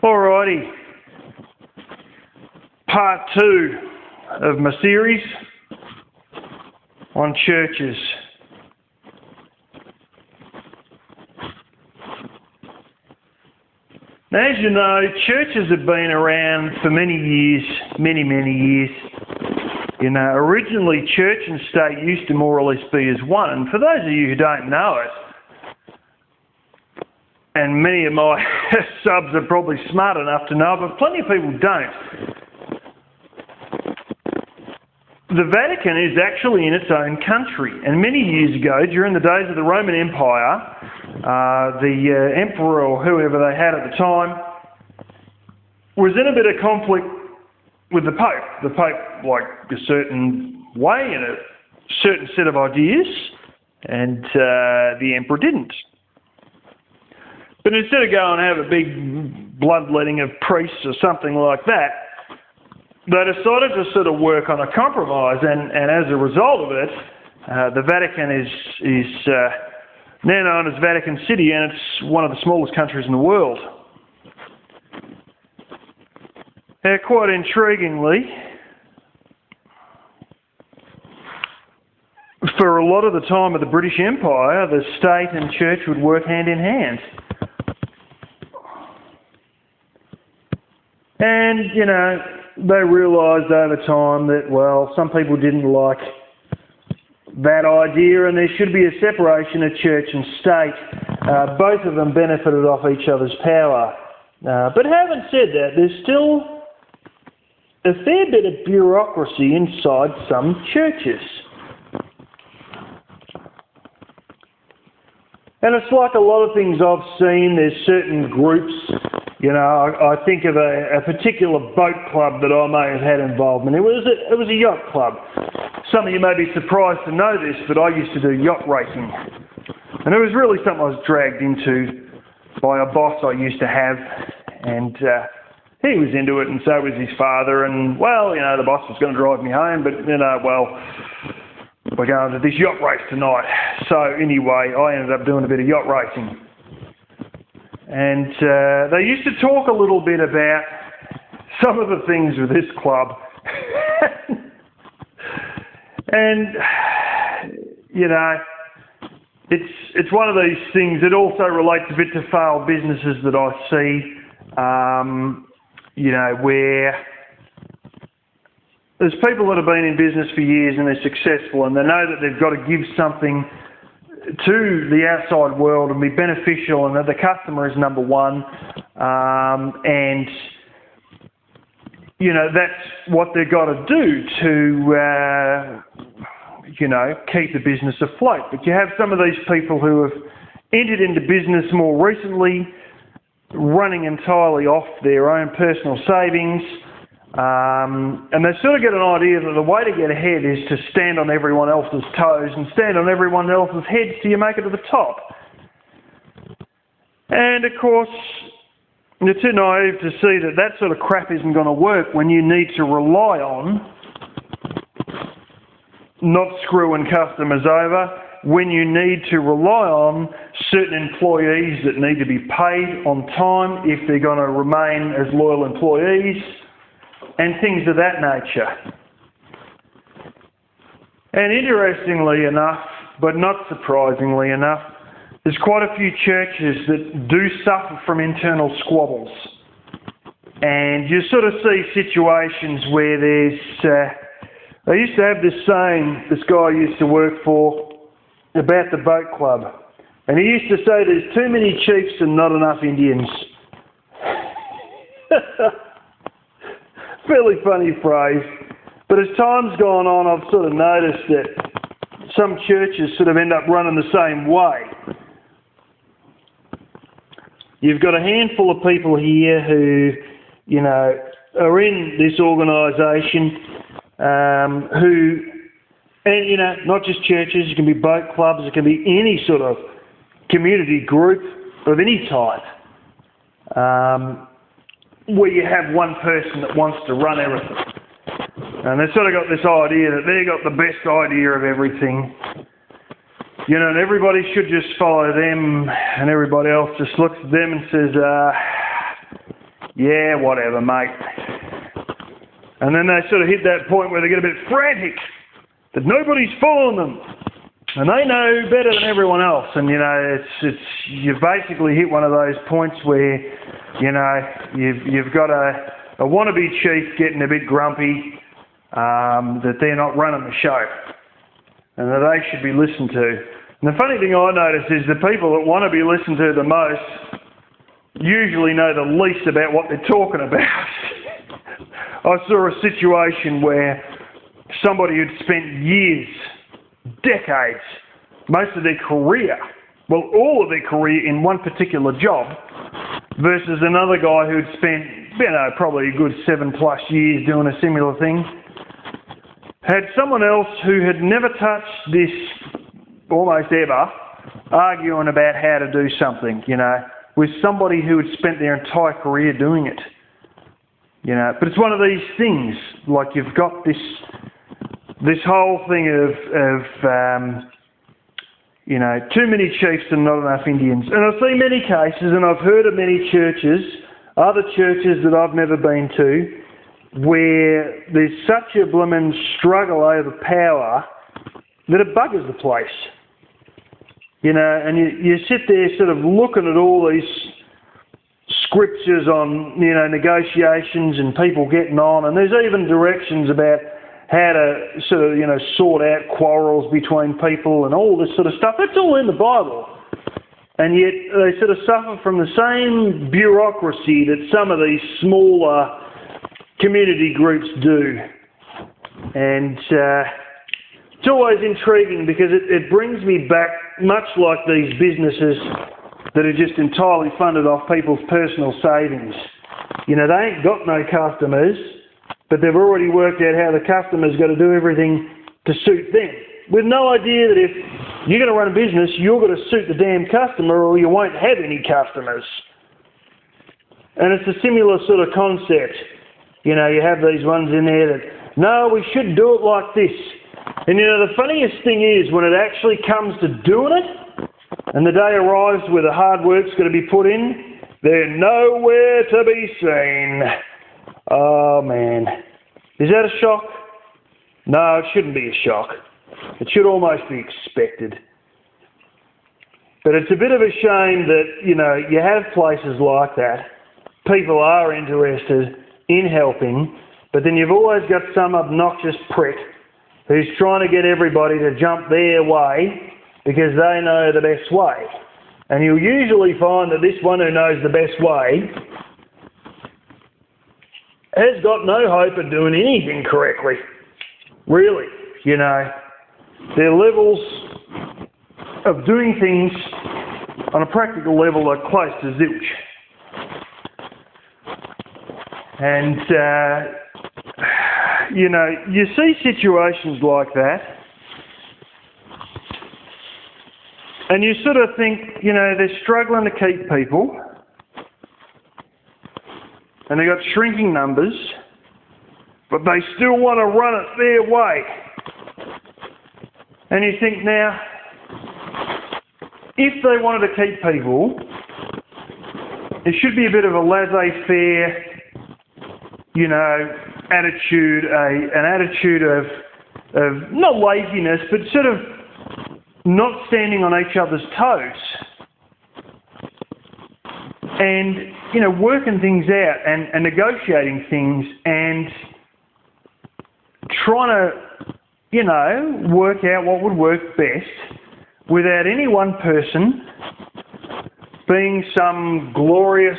Alrighty, part 2 of my series on churches. Now, as you know, churches have been around for many years. You know, originally church and state used to more or less be as one. And for those of you who don't know it, and many of my subs are probably smart enough to know, but plenty of people don't. The Vatican is actually in its own country. And many years ago, during the days of the Roman Empire, the emperor or whoever they had at the time was in a bit of conflict with the Pope. The Pope liked a certain way and a certain set of ideas, and the emperor didn't. But instead of going and have a big bloodletting of priests or something like that, they decided to sort of work on a compromise, and as a result of it, the Vatican is now known as Vatican City, and it's one of the smallest countries in the world. Quite intriguingly, for a lot of the time of the British Empire, the state and church would work hand in hand. And, you know, they realised over time that, well, some people didn't like that idea and there should be a separation of church and state. Both of them benefited off each other's power. But having said that, there's still a fair bit of bureaucracy inside some churches. And it's like a lot of things I've seen, there's certain groups. You know, I think of a particular boat club that I may have had involvement in. It was a yacht club. Some of you may be surprised to know this, but I used to do yacht racing. And it was really something I was dragged into by a boss I used to have. And he was into it, and so was his father. And, well, you know, the boss was going to drive me home, but, you know, well, we're going to this yacht race tonight. So, anyway, I ended up doing a bit of yacht racing. And they used to talk a little bit about some of the things with this club. And, you know, it's one of these things that also relates a bit to failed businesses that I see, you know, where there's people that have been in business for years and they're successful and they know that they've got to give something to the outside world and be beneficial, and that the customer is number one, and you know that's what they've got to do to you know, keep the business afloat. But you have some of these people who have entered into business more recently, running entirely off their own personal savings. And they sort of get an idea that the way to get ahead is to stand on everyone else's toes and stand on everyone else's heads till you make it to the top. And of course, you're too naive to see that that sort of crap isn't going to work when you need to rely on not screwing customers over, when you need to rely on certain employees that need to be paid on time if they're going to remain as loyal employees, and things of that nature. And interestingly enough, but not surprisingly enough, there's quite a few churches that do suffer from internal squabbles. And you sort of see situations where there's... I used to have this saying, this guy I used to work for, about the boat club. And he used to say there's too many chiefs and not enough Indians. Fairly funny phrase, but as time's gone on, I've sort of noticed that some churches sort of end up running the same way. You've got a handful of people here who, you know, are in this organisation who, and you know, not just churches, it can be boat clubs, it can be any sort of community group of any type. Where you have one person that wants to run everything. And they've sort of got this idea that they've got the best idea of everything. You know, and everybody should just follow them, and everybody else just looks at them and says, Yeah, whatever, mate. And then they sort of hit that point where they get a bit frantic, that nobody's following them. And they know better than everyone else. And, you know, you've basically hit one of those points where, you know, you've got a wannabe chief getting a bit grumpy, that they're not running the show and that they should be listened to. And the funny thing I notice is the people that want to be listened to the most usually know the least about what they're talking about. I saw a situation where somebody who'd spent years, decades, most of their career, well, all of their career in one particular job, versus another guy who'd spent, you know, probably a good 7+ years doing a similar thing, had someone else who had never touched this almost ever arguing about how to do something, you know, with somebody who had spent their entire career doing it. You know, but it's one of these things, like you've got this whole thing of you know, too many chiefs and not enough Indians. And I've seen many cases, and I've heard of many churches, other churches that I've never been to, where there's such a blooming struggle over power that it buggers the place. You know, and you sit there sort of looking at all these scriptures on, you know, negotiations and people getting on, and there's even directions about how to sort of, you know, sort out quarrels between people and all this sort of stuff. It's all in the Bible. And yet they sort of suffer from the same bureaucracy that some of these smaller community groups do. And it's always intriguing because it brings me back, much like these businesses that are just entirely funded off people's personal savings. You know, they ain't got no customers, but they've already worked out how the customer's got to do everything to suit them, with no idea that if you're going to run a business, you're going to suit the damn customer or you won't have any customers. And it's a similar sort of concept. You know, you have these ones in there that, no, we should do it like this. And, you know, the funniest thing is when it actually comes to doing it, and the day arrives where the hard work's going to be put in, they're nowhere to be seen. Oh, man. Is that a shock? No, it shouldn't be a shock. It should almost be expected. But it's a bit of a shame that, you know, you have places like that. People are interested in helping, but then you've always got some obnoxious prick who's trying to get everybody to jump their way because they know the best way. And you'll usually find that this one who knows the best way has got no hope of doing anything correctly. Really, you know. Their levels of doing things on a practical level are close to zilch. And, you know, you see situations like that, and you sort of think, you know, they're struggling to keep people, and they've got shrinking numbers, but they still want to run it their way. And you think, now, if they wanted to keep people, it should be a bit of a laissez-faire, you know, attitude, an attitude of not laziness, but sort of not standing on each other's toes. And, you know, working things out and negotiating things and trying to, you know, work out what would work best without any one person being some glorious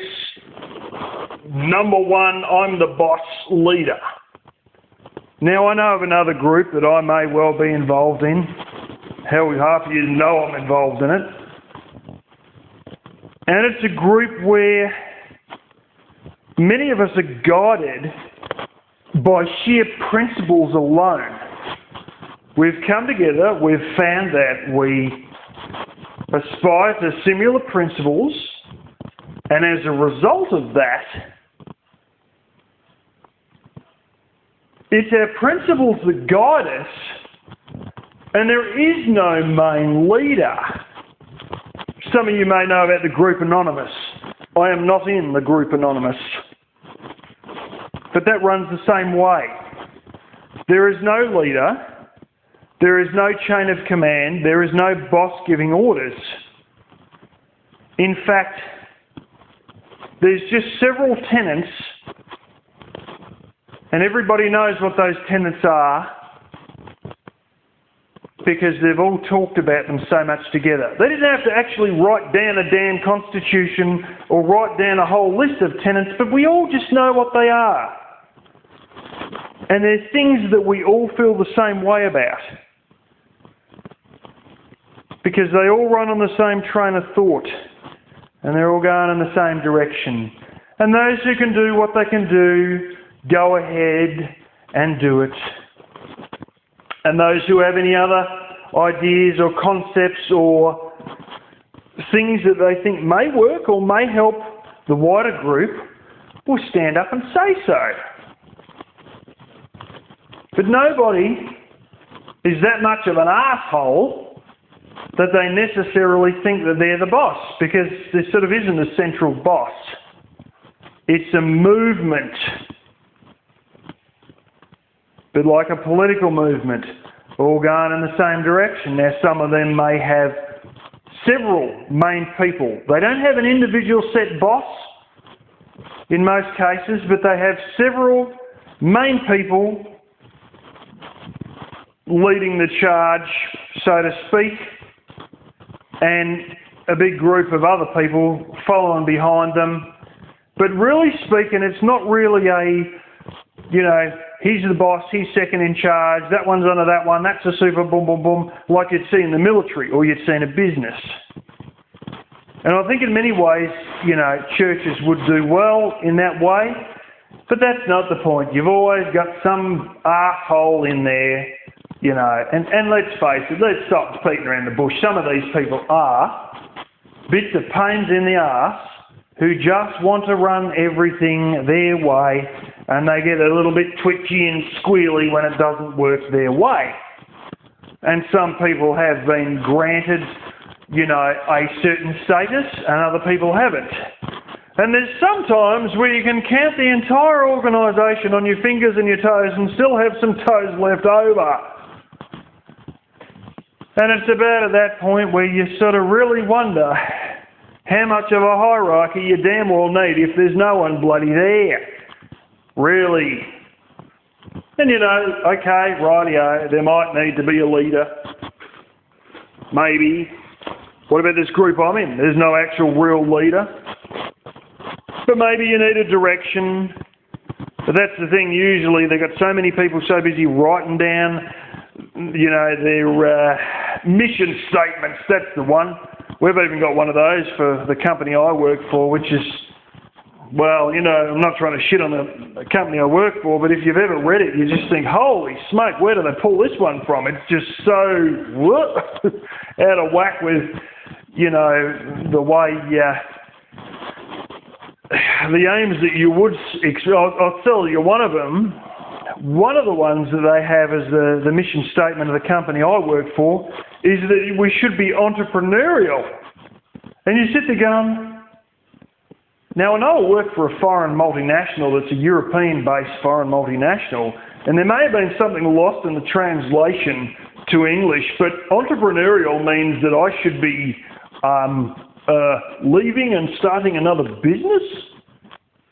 number one, I'm the boss leader. Now, I know of another group that I may well be involved in. Hell, half of you know I'm involved in it. And it's a group where many of us are guided by sheer principles alone. We've come together, we've found that we aspire to similar principles, and as a result of that, it's our principles that guide us, and there is no main leader. Some of you may know about the group Anonymous. I am not in the group Anonymous. but that runs the same way. There is no leader, there is no chain of command, there is no boss giving orders. In fact, there's just several tenants, and everybody knows what those tenants are because they've all talked about them so much together. They didn't have to actually write down a damn constitution or write down a whole list of tenants, but we all just know what they are. And there's things that we all feel the same way about because they all run on the same train of thought and they're all going in the same direction. And those who can do what they can do, go ahead and do it. And those who have any other ideas or concepts or things that they think may work or may help the wider group will stand up and say so. But nobody is that much of an arsehole that they necessarily think that they're the boss, because there sort of isn't a central boss. It's a movement. But like a political movement, all going in the same direction. Now, some of them may have several main people. They don't have an individual set boss in most cases, but they have several main people leading the charge, so to speak, and a big group of other people following behind them. But really speaking, it's not really he's the boss, he's second in charge, that one's under that one, that's a super boom, boom, boom, like you'd see in the military or you'd see in a business. And I think in many ways, churches would do well in that way, but that's not the point. You've always got some arsehole in there, and let's face it, let's stop beating around the bush. Some of these people are bits of pains in the arse who just want to run everything their way, and they get a little bit twitchy and squealy when it doesn't work their way. And some people have been granted, a certain status, and other people haven't. And there's sometimes where you can count the entire organisation on your fingers and your toes and still have some toes left over. And it's about at that point where you sort of really wonder how much of a hierarchy you damn well need if there's no one bloody there. Really. And okay, rightio, there might need to be a leader. Maybe. What about this group I'm in? There's no actual real leader. But maybe you need a direction. But that's the thing, usually they've got so many people so busy writing down, their mission statements, that's the one. We've even got one of those for the company I work for, which is, well, I'm not trying to shit on the company I work for, but if you've ever read it, you just think, holy smoke, where do they pull this one from? It's just so out of whack with, the way, the aims that you would, I'll tell you one of them. One of the ones that they have as the mission statement of the company I work for is that we should be entrepreneurial. And you sit there going, now I know I work for a foreign multinational that's a European-based foreign multinational, and there may have been something lost in the translation to English, but entrepreneurial means that I should be leaving and starting another business?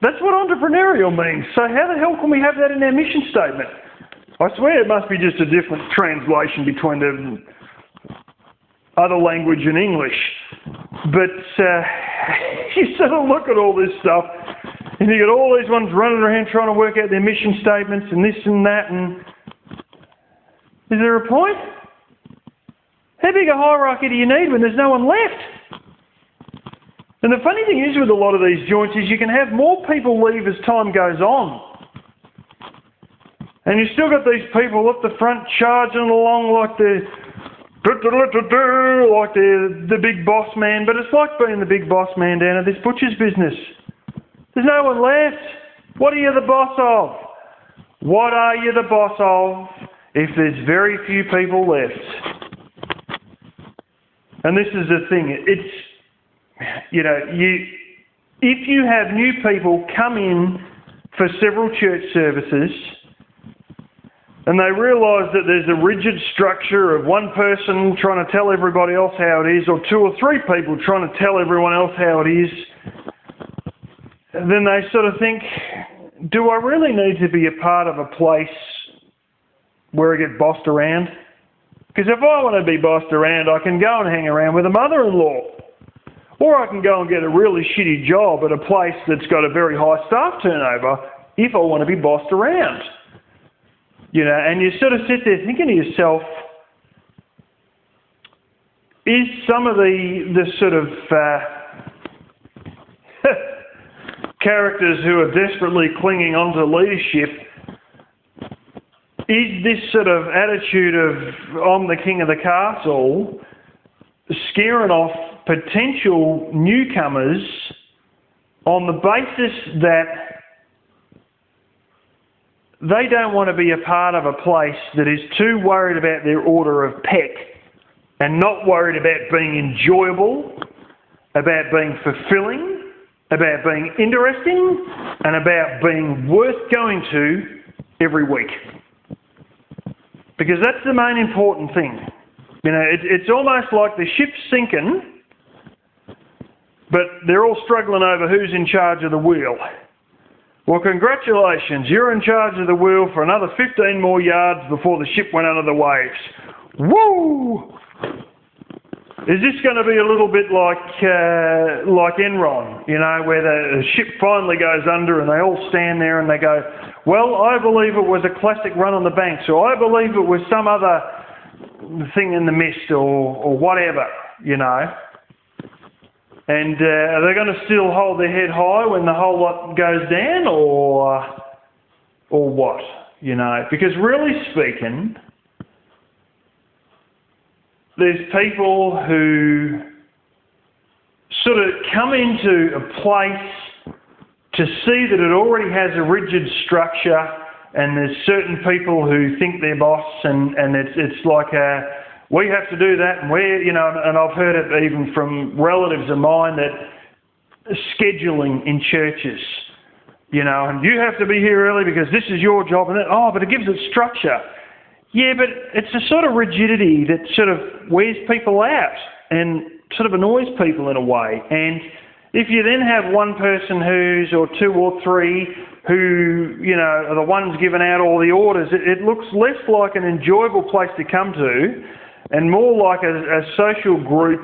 That's what entrepreneurial means. So how the hell can we have that in our mission statement? I swear it must be just a different translation between the other language and English. But you sort of look at all this stuff and you got all these ones running around trying to work out their mission statements and this and that, and is there a point? How big a hierarchy do you need when there's no one left? And the funny thing is with a lot of these joints is you can have more people leave as time goes on. And you've still got these people up the front charging along like they're the big boss man, but it's like being the big boss man down at this butcher's business. There's no one left. What are you the boss of? What are you the boss of if there's very few people left? And this is the thing, it's, if you have new people come in for several church services, and they realise that there's a rigid structure of one person trying to tell everybody else how it is, or two or three people trying to tell everyone else how it is, and then they sort of think, do I really need to be a part of a place where I get bossed around? Because if I want to be bossed around, I can go and hang around with a mother-in-law. Or I can go and get a really shitty job at a place that's got a very high staff turnover if I want to be bossed around. You know, and you sort of sit there thinking to yourself, is some of the sort of characters who are desperately clinging on to leadership, is this sort of attitude of I'm the king of the castle scaring off potential newcomers on the basis that they don't want to be a part of a place that is too worried about their order of peck and not worried about being enjoyable, about being fulfilling, about being interesting, and about being worth going to every week? Because that's the main important thing. You know, it's almost like the ship's sinking, but they're all struggling over who's in charge of the wheel. Well, congratulations, you're in charge of the wheel for another 15 more yards before the ship went under the waves. Woo! Is this going to be a little bit like Enron, you know, where the ship finally goes under and they all stand there and they go, well, I believe it was a classic run on the banks, or I believe it was some other thing in the mist, or whatever, you know. And are they going to still hold their head high when the whole lot goes down, or what, you know? Because really speaking, there's people who sort of come into a place to see that it already has a rigid structure, and there's certain people who think they're boss, and it's like we have to do that, and we're, you know, and I've heard it even from relatives of mine, that scheduling in churches, you know, and you have to be here early because this is your job, and but it gives it structure. Yeah, but it's a sort of rigidity that sort of wears people out and sort of annoys people in a way. And if you then have one person or two or three who, you know, are the ones giving out all the orders, it looks less like an enjoyable place to come to and more like a social group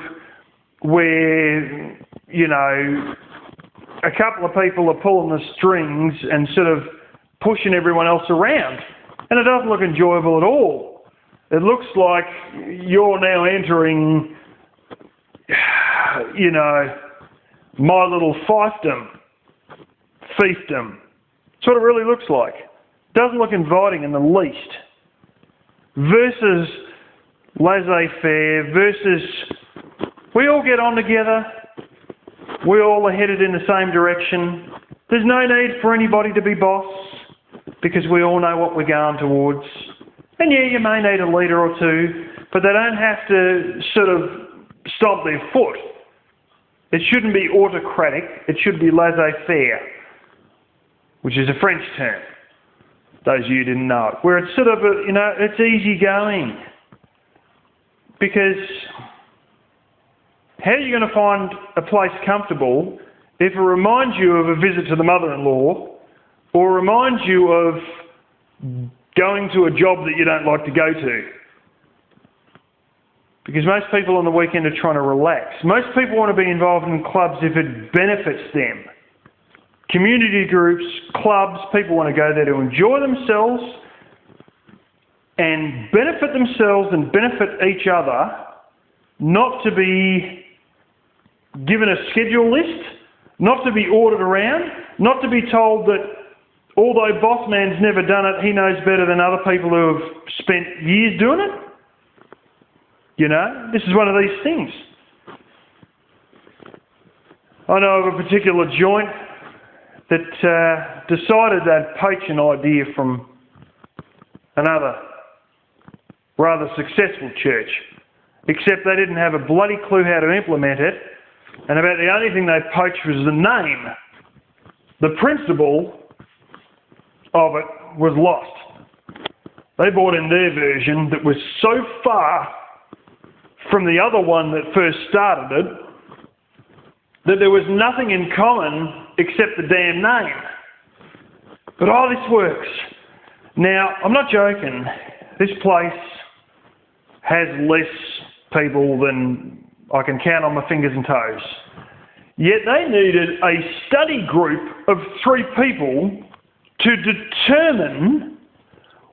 where, you know, a couple of people are pulling the strings and sort of pushing everyone else around. And it doesn't look enjoyable at all. It looks like you're now entering, you know, my little fiefdom. That's what it really looks like. Doesn't look inviting in the least. Versus laissez-faire, versus we all get on together, we all are headed in the same direction. There's no need for anybody to be boss, because we all know what we're going towards. And yeah, you may need a leader or two, but they don't have to sort of stomp their foot. It shouldn't be autocratic, it should be laissez-faire, which is a French term, those of you who didn't know it, where it's sort of, you know, it's easy going. Because how are you going to find a place comfortable if it reminds you of a visit to the mother-in-law, or reminds you of going to a job that you don't like to go to? Because most people on the weekend are trying to relax. Most people want to be involved in clubs if it benefits them. Community groups, clubs, people want to go there to enjoy themselves and benefit themselves and benefit each other, not to be given a schedule list, not to be ordered around, not to be told that although boss man's never done it, he knows better than other people who have spent years doing it. You know, this is one of these things. I know of a particular joint that decided they'd poach an idea from another rather successful church, except they didn't have a bloody clue how to implement it, and about the only thing they poached was the name. The principle of it was lost. They brought in their version that was so far from the other one that first started it that there was nothing in common except the damn name. But this works. Now, I'm not joking. This place has less people than I can count on my fingers and toes. Yet they needed a study group of 3 people to determine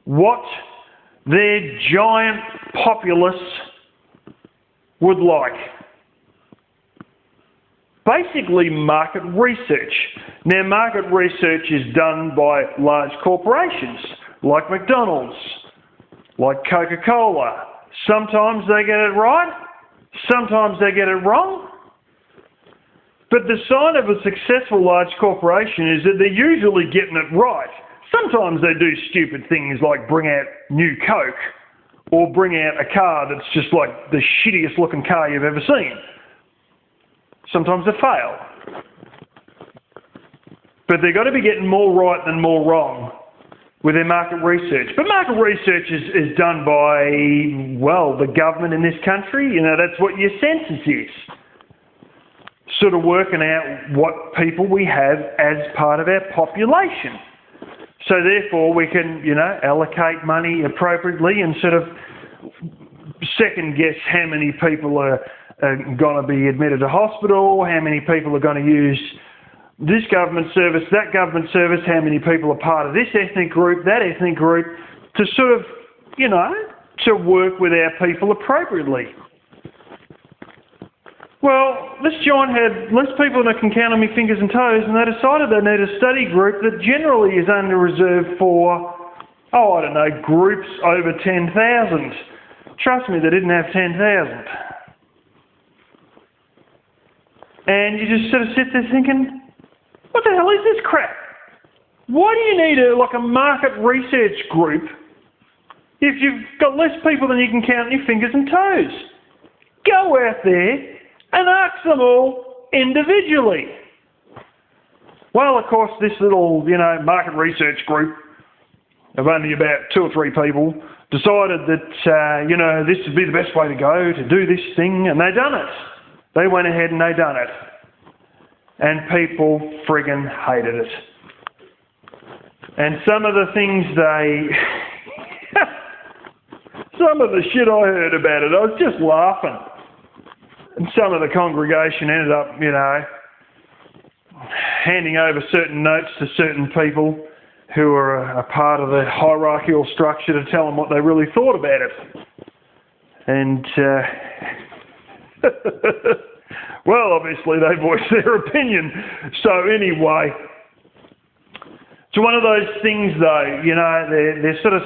what their giant populace would like. Basically market research. Now, market research is done by large corporations like McDonald's, like Coca-Cola. Sometimes they get it right, sometimes they get it wrong. But the sign of a successful large corporation is that they're usually getting it right. Sometimes they do stupid things like bring out new Coke or bring out a car that's just like the shittiest looking car you've ever seen. Sometimes they fail. But they've got to be getting more right than more wrong with their market research. But market research is done by, well, the government in this country. You know, that's what your census is. Sort of working out what people we have as part of our population. So therefore we can, you know, allocate money appropriately and sort of second guess how many people are going to be admitted to hospital, how many people are going to use this government service, that government service, how many people are part of this ethnic group, that ethnic group, to sort of, you know, to work with our people appropriately. Well, this giant had less people than I can count on my fingers and toes, and they decided they need a study group that generally is only reserved for, I don't know, groups over 10,000. Trust me, they didn't have 10,000. And you just sort of sit there thinking, what the hell is this crap? Why do you need a market research group if you've got less people than you can count on your fingers and toes? Go out there and ask them all individually. Well, of course, this little, you know, market research group of only about 2 or 3 people decided that, you know, this would be the best way to go to do this thing, and they done it. They went ahead and they done it. And people friggin' hated it. And some of the things some of the shit I heard about it, I was just laughing. And some of the congregation ended up, you know, handing over certain notes to certain people who are a part of the hierarchical structure to tell them what they really thought about it. And, well, obviously they voiced their opinion. So anyway, it's one of those things though, you know, they're sort of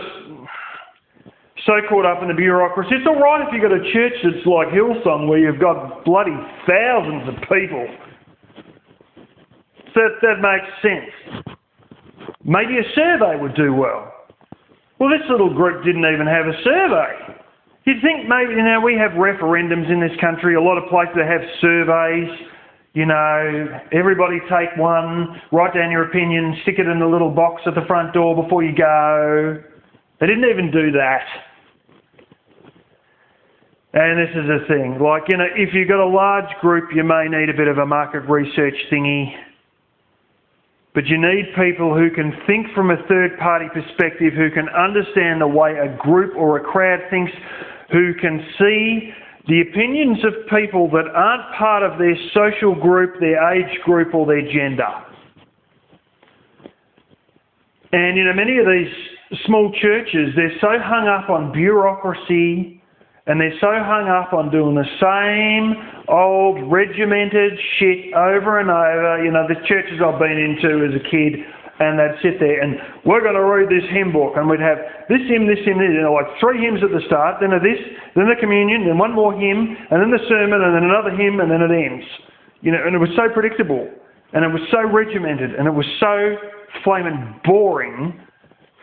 so caught up in the bureaucracy. It's all right if you've got a church that's like Hillsong where you've got bloody thousands of people. So that makes sense. Maybe a survey would do well. Well, this little group didn't even have a survey. You'd think maybe, you know, we have referendums in this country, a lot of places that have surveys, you know, everybody take one, write down your opinion, stick it in the little box at the front door before you go. They didn't even do that. And this is the thing, like, you know, if you've got a large group, you may need a bit of a market research thingy. But you need people who can think from a third-party perspective, who can understand the way a group or a crowd thinks, who can see the opinions of people that aren't part of their social group, their age group, or their gender. And, you know, many of these small churches, they're so hung up on bureaucracy, and they're so hung up on doing the same old regimented shit over and over. You know, the churches I've been into as a kid, and they'd sit there and we're going to read this hymn book, and we'd have this hymn, you know, like 3 hymns at the start, then this, then the communion, then one more hymn, and then the sermon, and then another hymn, and then it ends. You know, and it was so predictable, and it was so regimented, and it was so flaming boring,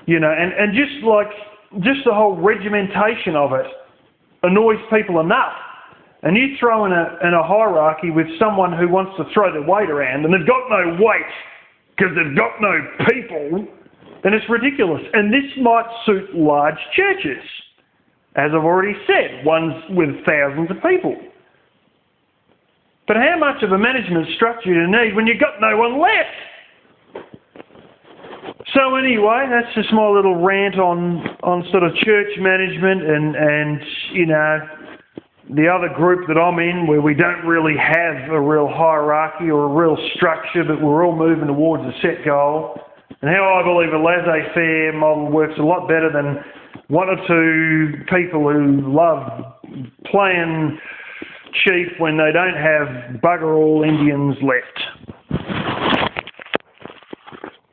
you know, and just the whole regimentation of it annoys people enough. And you throw in a hierarchy with someone who wants to throw their weight around, and they've got no weight because they've got no people, then it's ridiculous. And this might suit large churches, as I've already said, ones with thousands of people. But how much of a management structure do you need when you've got no one left? So anyway, that's just my little rant on sort of church management and you know, the other group that I'm in, where we don't really have a real hierarchy or a real structure, but we're all moving towards a set goal. And how I believe a laissez-faire model works a lot better than one or two people who love playing chief when they don't have bugger all Indians left.